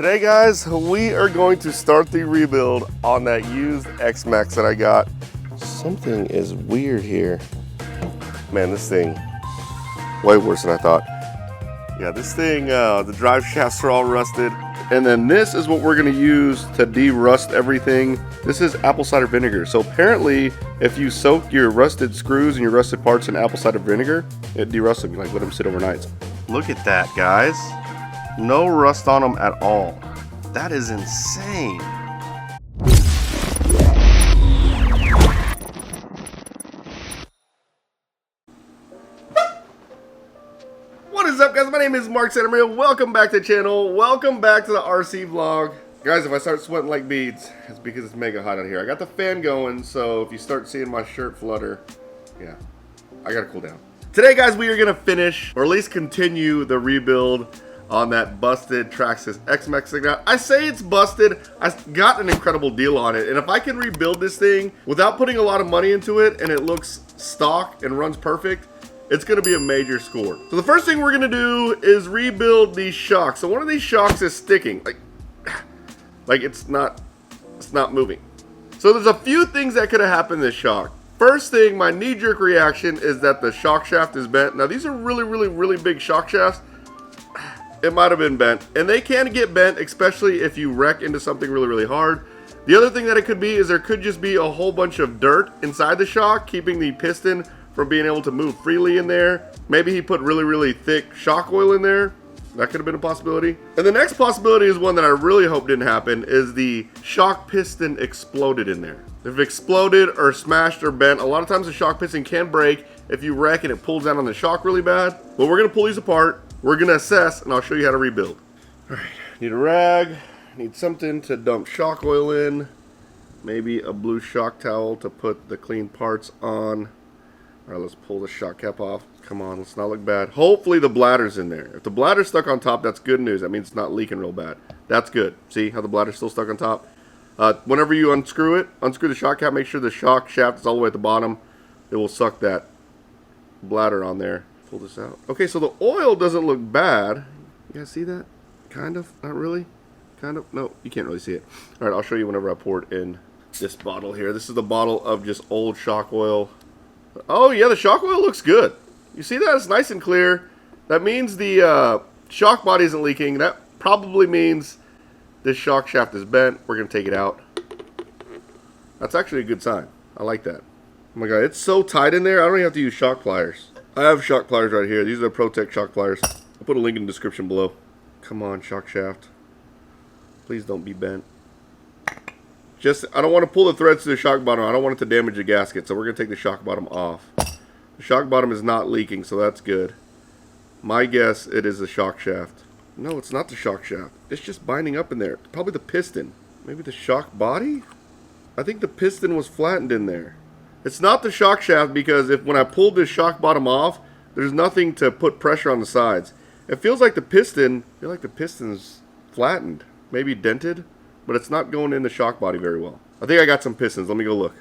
Today guys, we are going to start the rebuild on that used Xmaxx that I got. Something is weird here. Man, this thing, way worse than I thought. Yeah, this thing, the drive shafts are all rusted. And then this is what we're gonna use to de-rust everything. This is apple cider vinegar. So apparently, if you soak your rusted screws and your rusted parts in apple cider vinegar, it de-rusts them, like let them sit overnight. Look at that, guys. No rust on them at all. That is insane. What is up, guys? My name is Mark Santamaria. Welcome back to the channel. Welcome back to the RC vlog. Guys, if I start sweating like beads, it's because it's mega hot out here. I got the fan going, so if you start seeing my shirt flutter, yeah, I gotta cool down. Today, guys, we are gonna finish, or at least continue the rebuild on that busted Traxxas Xmaxx thing. Now, I say it's busted. I got an incredible deal on it, and if I can rebuild this thing without putting a lot of money into it, and it looks stock and runs perfect, it's gonna be a major score. So the first thing we're gonna do is rebuild these shocks. So one of these shocks is sticking, like it's not moving. So there's a few things that could have happened in this shock. First thing, my knee-jerk reaction is that the shock shaft is bent. Now these are really big shock shafts. It might have been bent, and they can get bent, especially if you wreck into something really hard. The other thing that it could be is there could just be a whole bunch of dirt inside the shock, keeping the piston from being able to move freely in there. Maybe he put really thick shock oil in there. That could have been a possibility. And the next possibility is one that I really hope didn't happen, is the shock piston exploded in there. If it exploded or smashed or bent, a lot of times the shock piston can break if you wreck and it pulls down on the shock really bad. But we're gonna pull these apart. We're gonna assess, and I'll show you how to rebuild. All right, need a rag, need something to dump shock oil in, maybe a blue shock towel to put the clean parts on. All right, let's pull the shock cap off. Come on, let's not look bad. Hopefully the bladder's in there. If the bladder's stuck on top, that's good news. That means it's not leaking real bad. That's good. See how the bladder's still stuck on top? Whenever you unscrew the shock cap, make sure the shock shaft is all the way at the bottom. It will suck that bladder on there. Pull this out. Okay, so the oil doesn't look bad. You guys see that? Kind of, not really. Kind of, no, you can't really see it. All right, I'll show you whenever I pour it in this bottle here. This is the bottle of just old shock oil. Oh yeah, the shock oil looks good. You see that? It's nice and clear. That means the shock body isn't leaking. That probably means this shock shaft is bent. We're gonna take it out. That's actually a good sign. I like that. Oh my god, it's so tight in there, I don't even have to use shock pliers. I have shock pliers right here. These are the ProTech shock pliers. I'll put a link in the description below. Come on, shock shaft. Please don't be bent. I don't want to pull the threads to the shock bottom. I don't want it to damage the gasket, so we're going to take the shock bottom off. The shock bottom is not leaking, so that's good. My guess, it is the shock shaft. No, it's not the shock shaft. It's just binding up in there. Probably the piston. Maybe the shock body? I think the piston was flattened in there. It's not the shock shaft because when I pulled this shock bottom off, there's nothing to put pressure on the sides. It feels like the piston, piston's flattened, maybe dented, but it's not going in the shock body very well. I think I got some pistons. Let me go look.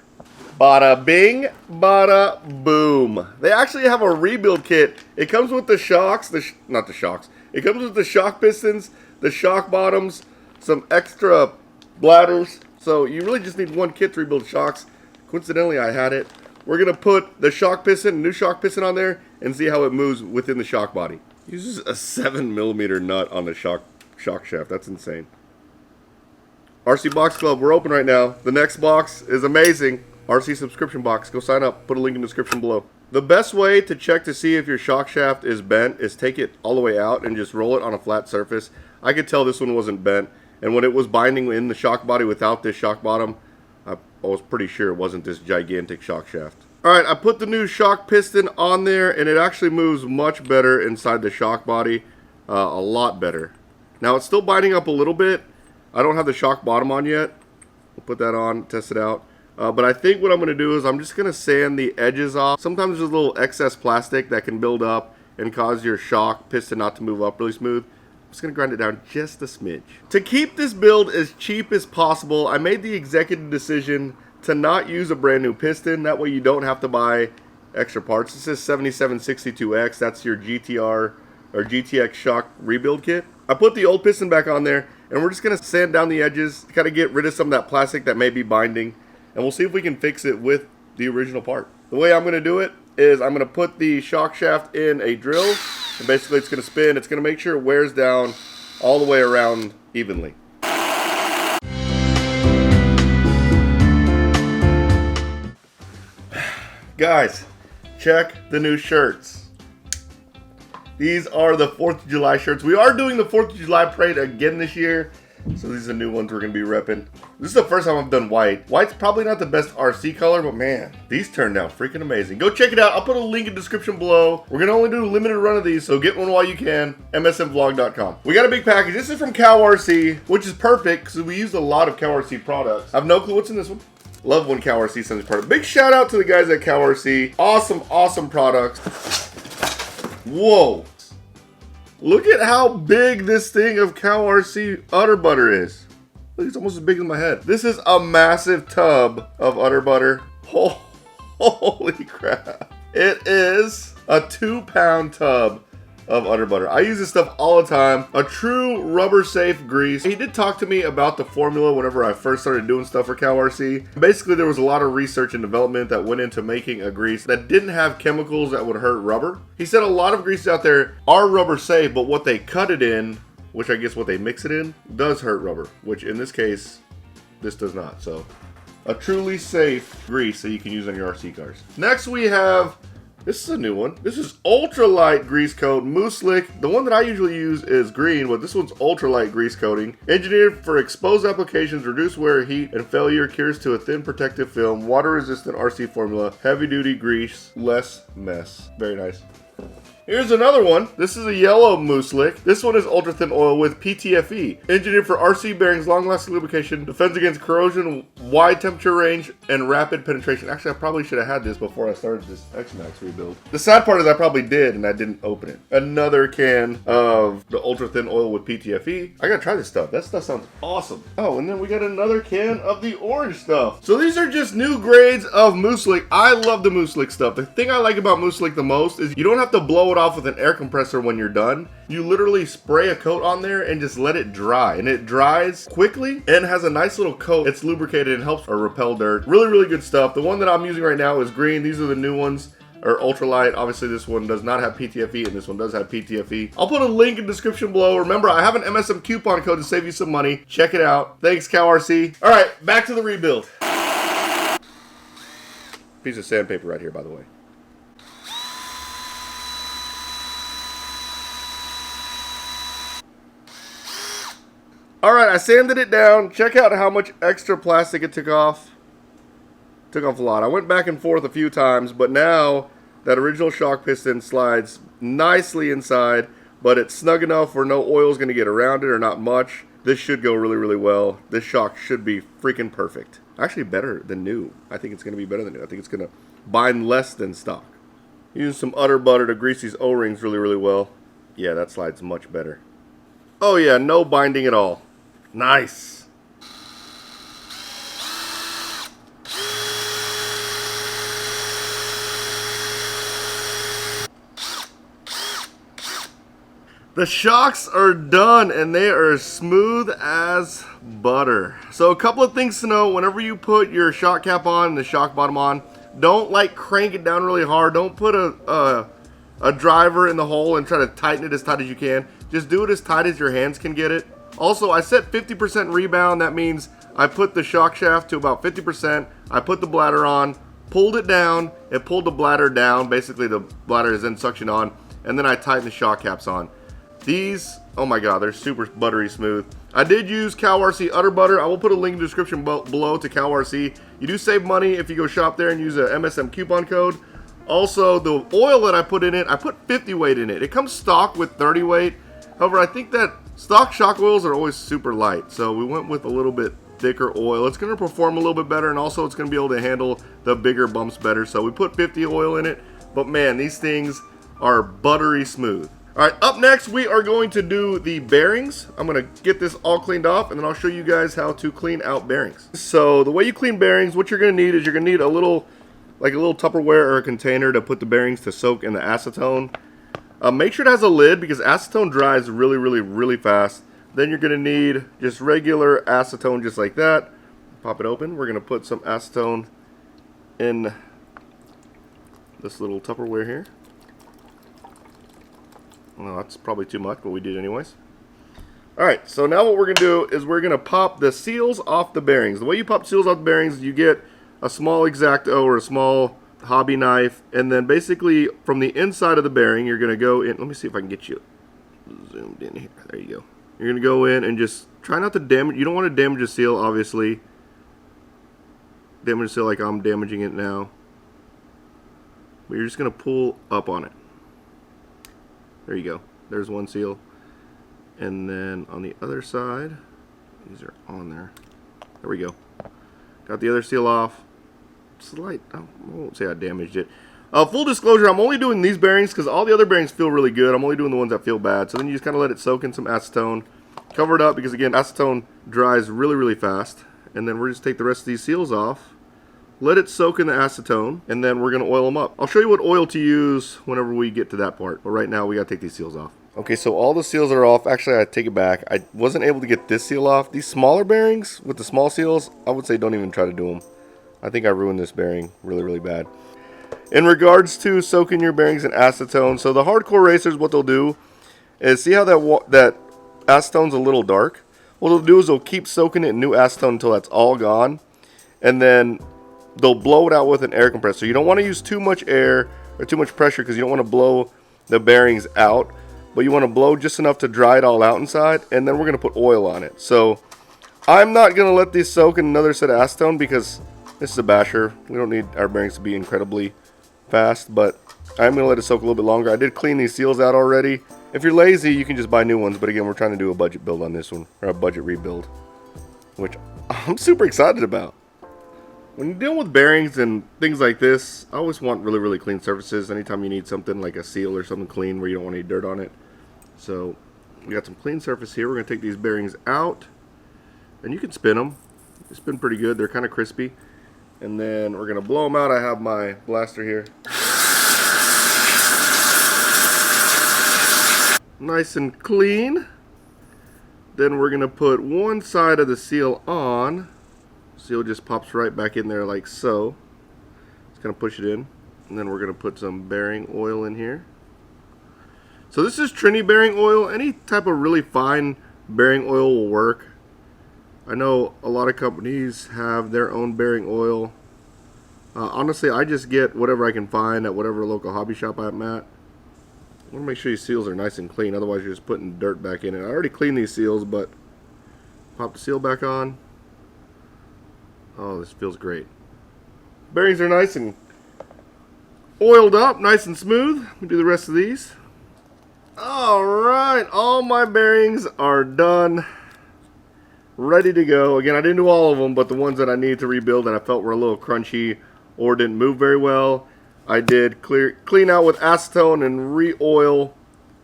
Bada bing, bada boom. They actually have a rebuild kit. It comes with the shocks, not the shocks. It comes with the shock pistons, the shock bottoms, some extra bladders. So you really just need one kit to rebuild shocks. Coincidentally, I had it. We're going to put the shock piston, new shock piston on there, and see how it moves within the shock body. Uses a 7mm nut on the shock shaft. That's insane. RC Box Club, we're open right now. The next box is amazing. RC subscription box. Go sign up. Put a link in the description below. The best way to check to see if your shock shaft is bent is take it all the way out and just roll it on a flat surface. I could tell this one wasn't bent. And when it was binding in the shock body without this shock bottom, I was pretty sure it wasn't this gigantic shock shaft. Alright, I put the new shock piston on there, and it actually moves much better inside the shock body. A lot better. Now, it's still binding up a little bit. I don't have the shock bottom on yet. We'll put that on, test it out. But I think what I'm going to do is I'm just going to sand the edges off. Sometimes there's a little excess plastic that can build up and cause your shock piston not to move up really smooth. I'm just going to grind it down just a smidge. To keep this build as cheap as possible, I made the executive decision to not use a brand new piston. That way you don't have to buy extra parts. This is 7762X. That's your GTR or GTX shock rebuild kit. I put the old piston back on there, and we're just going to sand down the edges, kind of get rid of some of that plastic that may be binding, and we'll see if we can fix it with the original part. The way I'm going to do it is I'm going to put the shock shaft in a drill, and basically it's going to spin. It's going to make sure it wears down all the way around evenly. Guys, check the new shirts. These are the 4th of July shirts. We are doing the 4th of July parade again this year. So these are new ones we're going to be repping. This is the first time I've done white. White's probably not the best RC color, but man, these turned out freaking amazing. Go check it out. I'll put a link in the description below. We're going to only do a limited run of these, so get one while you can. MSMvlog.com. We got a big package. This is from CowRC, which is perfect because we use a lot of CowRC products. I have no clue what's in this one. Love when CowRC sends product. Big shout out to the guys at CowRC. Awesome, awesome products. Whoa. Look at how big this thing of CowRC udder butter is. Look, it's almost as big as my head. This is a massive tub of udder butter. Holy crap. It is a 2-pound tub of udder butter. I use this stuff all the time. A true rubber safe grease. He did talk to me about the formula whenever I first started doing stuff for CowRC. Basically, there was a lot of research and development that went into making a grease that didn't have chemicals that would hurt rubber. He said a lot of greases out there are rubber safe, but what they cut it in, which I guess what they mix it in, does hurt rubber, which in this case, this does not. So a truly safe grease that you can use on your RC cars. Next we have, this is a new one. This is ultralight grease coat, Moose Slick. The one that I usually use is green, but this one's ultralight grease coating. Engineered for exposed applications, reduce wear, heat, and failure, cures to a thin protective film, water resistant RC formula, heavy duty grease, less mess. Very nice. Here's another one. This is a yellow Moose Slick. This one is ultra thin oil with PTFE. Engineered for RC bearings, long lasting lubrication, defends against corrosion, wide temperature range, and rapid penetration. Actually, I probably should have had this before I started this Xmaxx rebuild. The sad part is I probably did and I didn't open it. Another can of the ultra thin oil with PTFE. I gotta try this stuff. That stuff sounds awesome. Oh, and then we got another can of the orange stuff. So these are just new grades of Moose Slick. I love the Moose Slick stuff. The thing I like about Moose Slick the most is you don't have to blow it off with an air compressor when you're done. You literally spray a coat on there and just let it dry, and it dries quickly and has a nice little coat. It's lubricated and helps repel dirt. Really good stuff. The one that I'm using right now is green. These are the new ones, or ultralight. Obviously this one does not have PTFE and this one does have PTFE. I'll put a link in the description below. Remember, I have an MSM coupon code to save you some money. Check it out. Thanks, CowRC. All right, back to the rebuild. Piece of sandpaper right here, by the way. Alright, I sanded it down. Check out how much extra plastic it took off. Took off a lot. I went back and forth a few times, but now that original shock piston slides nicely inside, but it's snug enough where no oil is going to get around it, or not much. This should go really well. This shock should be freaking perfect. Actually better than new. I think it's going to be better than new. I think it's going to bind less than stock. Use some udder butter to grease these O-rings really well. Yeah, that slides much better. Oh yeah, no binding at all. Nice. The shocks are done and they are smooth as butter. So a couple of things to know: whenever you put your shock cap on and the shock bottom on, don't like crank it down really hard. Don't put a driver in the hole and try to tighten it as tight as you can. Just do it as tight as your hands can get it. Also, I set 50% rebound. That means I put the shock shaft to about 50%. I put the bladder on, pulled it down. It pulled the bladder down. Basically, the bladder is then suction on. And then I tighten the shock caps on. These, oh my god, they're super buttery smooth. I did use CowRC udder butter. I will put a link in the description below to CowRC. You do save money if you go shop there and use a MSM coupon code. Also, the oil that I put in it, I put 50 weight in it. It comes stock with 30 weight. However, I think that stock shock oils are always super light, so we went with a little bit thicker oil. It's going to perform a little bit better, and also it's going to be able to handle the bigger bumps better. So we put 50 oil in it, but man, these things are buttery smooth. All right, up next we are going to do the bearings. I'm going to get this all cleaned off, and then I'll show you guys how to clean out bearings. So the way you clean bearings, what you're going to need is you're going to need a little Tupperware or a container to put the bearings to soak in the acetone. Make sure it has a lid because acetone dries really fast. Then you're going to need just regular acetone just like that. Pop it open. We're going to put some acetone in this little Tupperware here. Well, that's probably too much, but we did anyways. Alright, so now what we're going to do is we're going to pop the seals off the bearings. The way you pop seals off the bearings, you get a small X-Acto or a small hobby knife, and then basically from the inside of the bearing, you're going to go in. Let me see if I can get you zoomed in here. There you go. You're going to go in and just try not to damage. You don't want to damage the seal, obviously. Damage the seal like I'm damaging it now. But you're just going to pull up on it. There you go. There's one seal. And then on the other side, these are on there. There we go. Got the other seal off. Slight, I won't say I damaged it. Full disclosure, I'm only doing these bearings because all the other bearings feel really good. I'm only doing the ones that feel bad. So then you just kind of let it soak in some acetone. Cover it up because, again, acetone dries really, really fast. And then we're just take the rest of these seals off. Let it soak in the acetone. And then we're going to oil them up. I'll show you what oil to use whenever we get to that part. But right now, we got to take these seals off. Okay, so all the seals are off. Actually, I take it back. I wasn't able to get this seal off. These smaller bearings with the small seals, I would say don't even try to do them. I think I ruined this bearing really, really bad. In regards to soaking your bearings in acetone, so the hardcore racers, what they'll do is, see how that acetone's a little dark? What they'll do is they'll keep soaking it in new acetone until that's all gone. And then they'll blow it out with an air compressor. You don't want to use too much air or too much pressure because you don't want to blow the bearings out. But you want to blow just enough to dry it all out inside. And then we're going to put oil on it. So I'm not going to let these soak in another set of acetone because this is a basher. We don't need our bearings to be incredibly fast, but I'm going to let it soak a little bit longer. I did clean these seals out already. If you're lazy, you can just buy new ones, but again, we're trying to do a budget build on this one, or a budget rebuild, which I'm super excited about. When you're dealing with bearings and things like this, I always want really, really clean surfaces. Anytime you need something like a seal or something clean where you don't want any dirt on it. So we got some clean surface here. We're going to take these bearings out, and you can spin them. They spin pretty good. They're kind of crispy. And then we're going to blow them out. I have my blaster here. Nice and clean. Then we're going to put one side of the seal on. Seal just pops right back in there like so. Just going to push it in. And then we're going to put some bearing oil in here. So this is Trini bearing oil. Any type of really fine bearing oil will work. I know a lot of companies have their own bearing oil. Honestly, I just get whatever I can find at whatever local hobby shop I'm at. I want to make sure these seals are nice and clean, otherwise you're just putting dirt back in it. I already cleaned these seals, but pop the seal back on. Oh, this feels great. Bearings are nice and oiled up, nice and smooth. Let me do the rest of these. Alright, all my bearings are done. Ready to go. Again, I didn't do all of them, but the ones that I needed to rebuild and I felt were a little crunchy or didn't move very well, I did clean out with acetone and re-oil.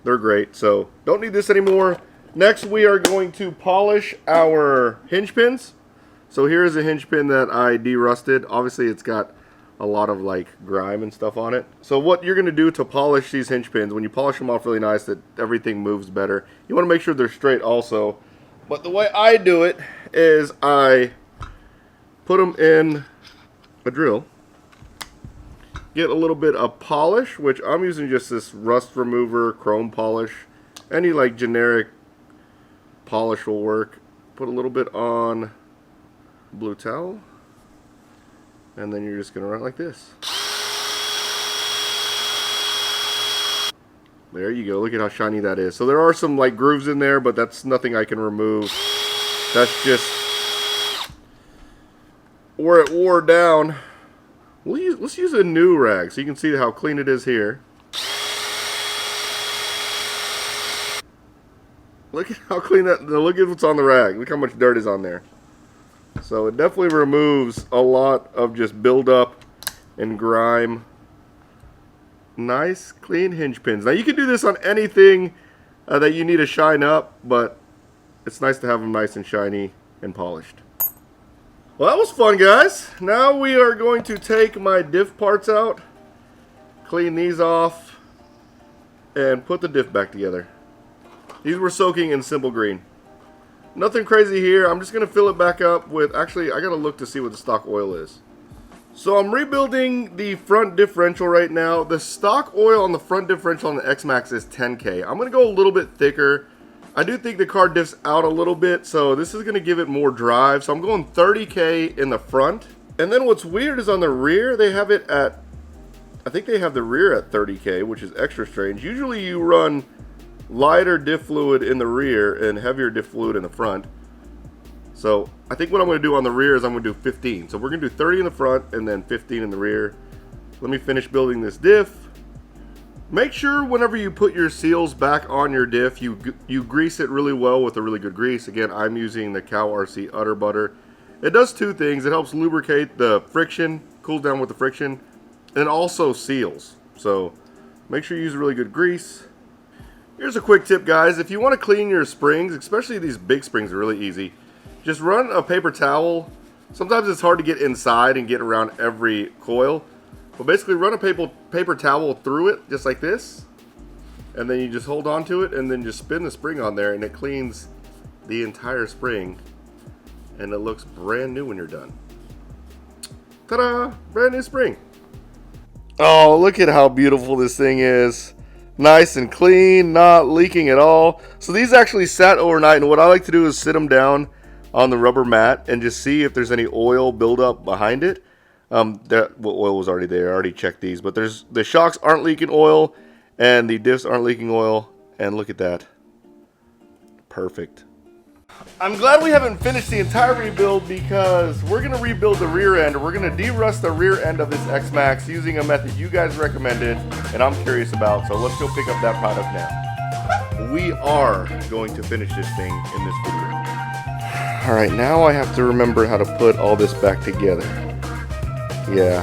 They're great, so don't need this anymore. Next, we are going to polish our hinge pins. So here is a hinge pin that I de-rusted. Obviously, it's got a lot of like grime and stuff on it. So what you're going to do to polish these hinge pins, when you polish them off really nice, that everything moves better. You want to make sure they're straight also. But the way I do it is I put them in a drill, get a little bit of polish, which I'm using just this rust remover, chrome polish. Any like generic polish will work. Put a little bit on blue towel, and then you're just going to run it like this. There you go. Look at how shiny that is. So there are some like grooves in there, but that's nothing I can remove. That's just where it wore down. Let's use a new rag so you can see how clean it is here. Look at how clean that. Look at what's on the rag. Look how much dirt is on there. So it definitely removes a lot of just buildup and grime. Nice clean hinge pins. Now you can do this on anything that you need to shine up, but it's nice to have them nice and shiny and polished. Well, that was fun, guys. Now we are going to take my diff parts out, clean these off, and put the diff back together. These were soaking in simple green. Nothing crazy here. I'm just going to fill it back up with, actually, I got to look to see what the stock oil is. So I'm rebuilding the front differential right now. The stock oil on the front differential on the Xmaxx is 10K. I'm going to go a little bit thicker. I do think the car diffs out a little bit, so this is going to give it more drive. So I'm going 30K in the front. And then what's weird is on the rear, they have it at, I think they have the rear at 30K, which is extra strange. Usually you run lighter diff fluid in the rear and heavier diff fluid in the front. So I think what I'm going to do on the rear is I'm going to do 15. So we're going to do 30 in the front and then 15 in the rear. Let me finish building this diff. Make sure whenever you put your seals back on your diff, you grease it really well with a really good grease. Again, I'm using the CowRC Udder Butter. It does two things. It helps lubricate the friction, cools down with the friction, and also seals. So make sure you use really good grease. Here's a quick tip, guys. If you want to clean your springs, especially these big springs are really easy. Just run a paper towel. Sometimes it's hard to get inside and get around every coil. But basically run a paper towel through it, just like this. And then you just hold on to it and then just spin the spring on there and it cleans the entire spring. And it looks brand new when you're done. Ta-da! Brand new spring. Oh, look at how beautiful this thing is. Nice and clean, not leaking at all. So these actually sat overnight, and what I like to do is sit them down on the rubber mat and just see if there's any oil buildup behind it. Oil was already there. I already checked these, but the shocks aren't leaking oil and the diffs aren't leaking oil. And look at that. Perfect. I'm glad we haven't finished the entire rebuild because we're going to rebuild the rear end. We're going to de-rust the rear end of this Xmaxx using a method you guys recommended and I'm curious about. So let's go pick up that product now. We are going to finish this thing in this video. All right, now I have to remember how to put all this back together. Yeah,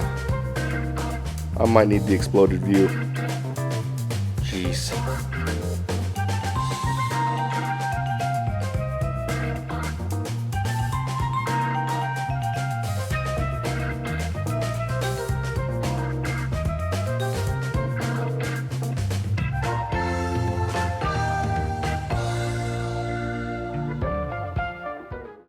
I might need the exploded view. Jeez.